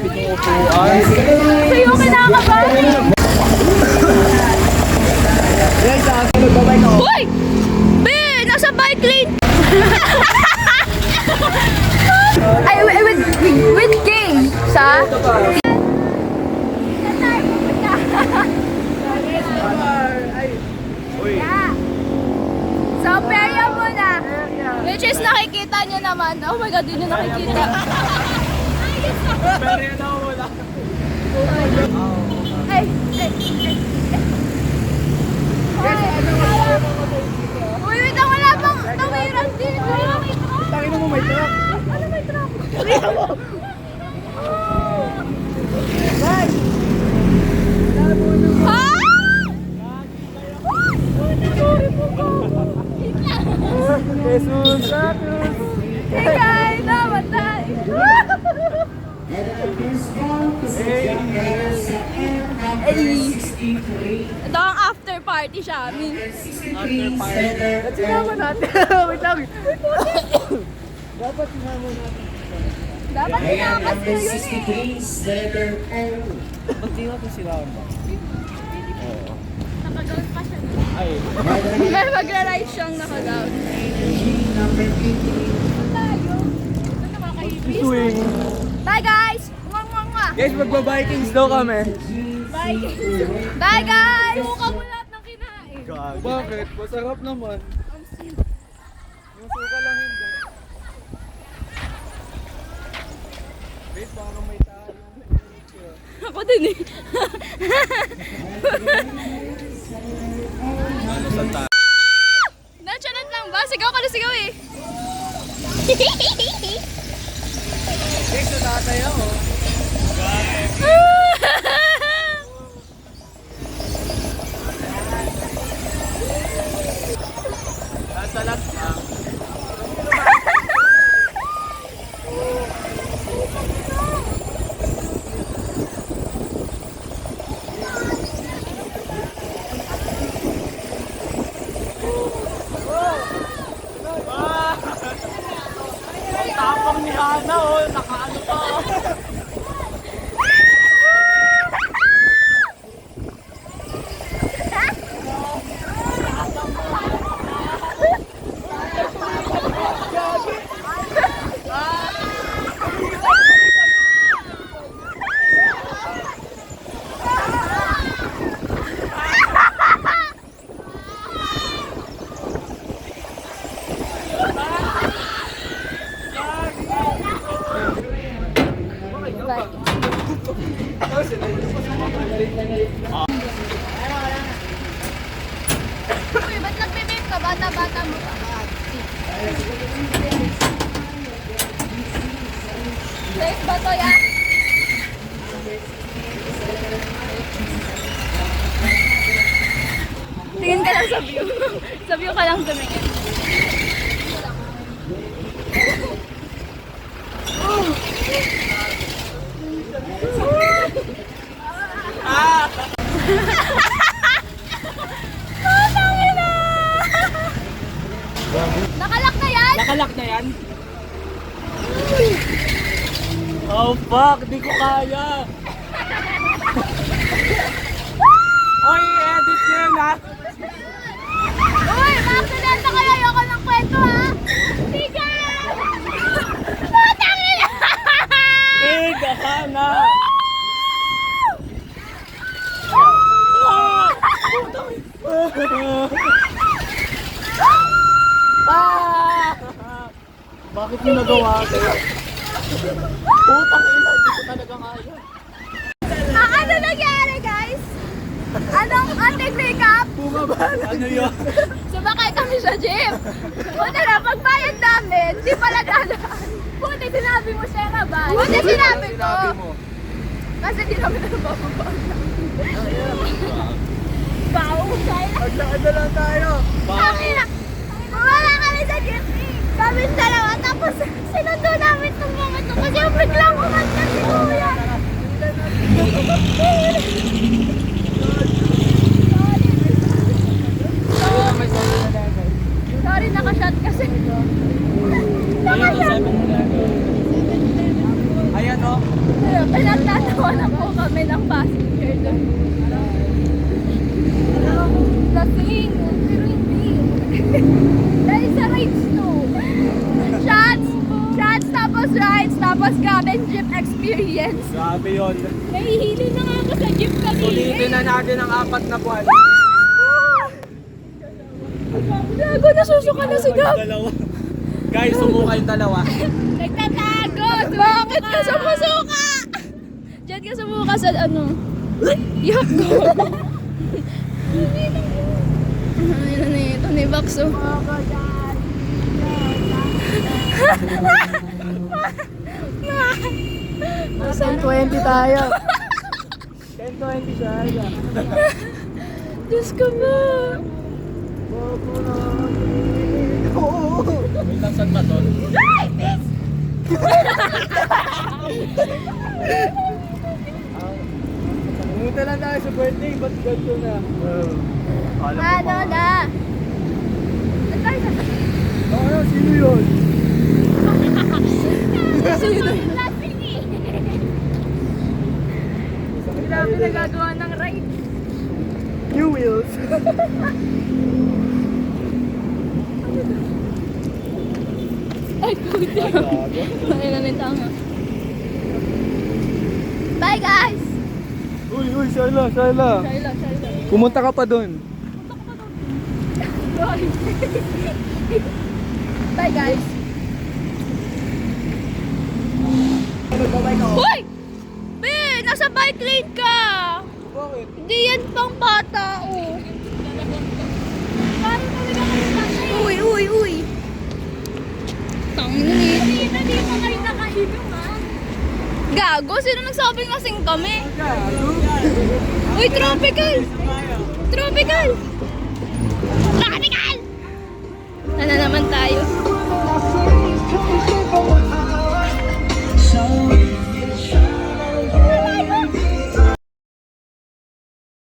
Sa'yo kinakabahan. Uy! Be! Nasa bike lane! Ay, with King sa... So, perya muna. Which is nakikita nyo naman. Oh my God, yun yung nakikita. Perya na wala. Ay, uy, wait lang, wala pang tawiran dito. Tangin mo may truck. Ano may truck? Ha? Jesus, Tingay, namatay. Ito ang after party siya. After party. Let's sinama natin. Wait lang. Dapat sinama natin. Dapat tinakas ko yun eh. Ba't di natin sinama? Nakagown pa siya. Ay. May magra-ride siyang nakagown. Tayo. Ito nakakaibis. Swing. Bye guys! Mwah! Guys, magba-Vikings daw kami. Bye! Bye guys! Suka mo lahat ng kinain. Bakit? Masarap naman. Yung suka lang hindi. Wait, baka may tayo. Ako din eh. Nonchalant lang ba? Sigaw ka na sigaw eh. Guys, natatay ako. Nasalat lang. Tapang ni Hana, oh, nakaano pa. Uy, ba't nagbe-vape ka? Bata-bata mo pa. Safe ba to, ya? Tingin ka lang sa view. Sa view ka lang tumingin. Nakalak na yan? Nakalak na yan? Oh fuck, di ko kaya. Oy, edit nyo yun ha. Uy, ma-accident kayo. Ayoko ng kwento ha. Tiga! Putang ina! Tiga ka na. Bakit mo nagawa ko? Putang ina, hindi ko talaga kaya. Ano nangyari guys? Anong anti-makeup? Bumabal. Ano yun? Sumakay kami sa jeep. Buti na, pagbayad namin, di pala dadaan. Buti sinabi mo siya nga ba? Buti sinabi ko. Kasi di namin nabababa. Bao, kaya. Maglakad na lang tayo. Bakit? Wala kami sa jeep. Kami dalawa, tapos sinundo namin itong mga to. Kasi yung biglang kumanta si Kuya. Sorry, nakashot kasi. Nakashot. Ayan o. Kaya Pinagtatawanan po kami ng passenger doon. Lasing, pero hindi. Dahil sa rides to. Shots, tapos rides, tapos cabin jeep experience. Grabe yun. Nahihili na nga ako sa jeep kanina. Sulitin na natin ang 4 na buwan. Gago, nasusuka na si Gab. Dalawa. Guys, sumuka yung dalawa. Nagtatago! Bakit ka sumusuka? Diyan ka sumuka sa ano? Yak ko. Ano na ito ni Bakso? Saan 20 tayo? 10-20 siya. Diyos ko ba? Oo. May lasan ba doon? Ay! Miss! Pumunta lang tayo sa birthday, ba't ganito na? Ano na? Saan tayo sa... Ano, sino yun? Sino? Lasing eh! Grabe nagagawa ng ride. New wheels. Ay, puta. Ay, nanitanga. Bye, guys! Uy, Sharla. Shaila. Pumunta ka pa doon. Bye, guys! Magbabay ka. Hoy! Be, nasa bike lane ka! Bakit? Hindi yan pang bata, oh. Parang talaga kayo Uy! Tangin na Hindi pa kayo nakainom, ha? Gago, sino nagsabing lasing kami? Uy, tropical! Tropical! Na naman tayo.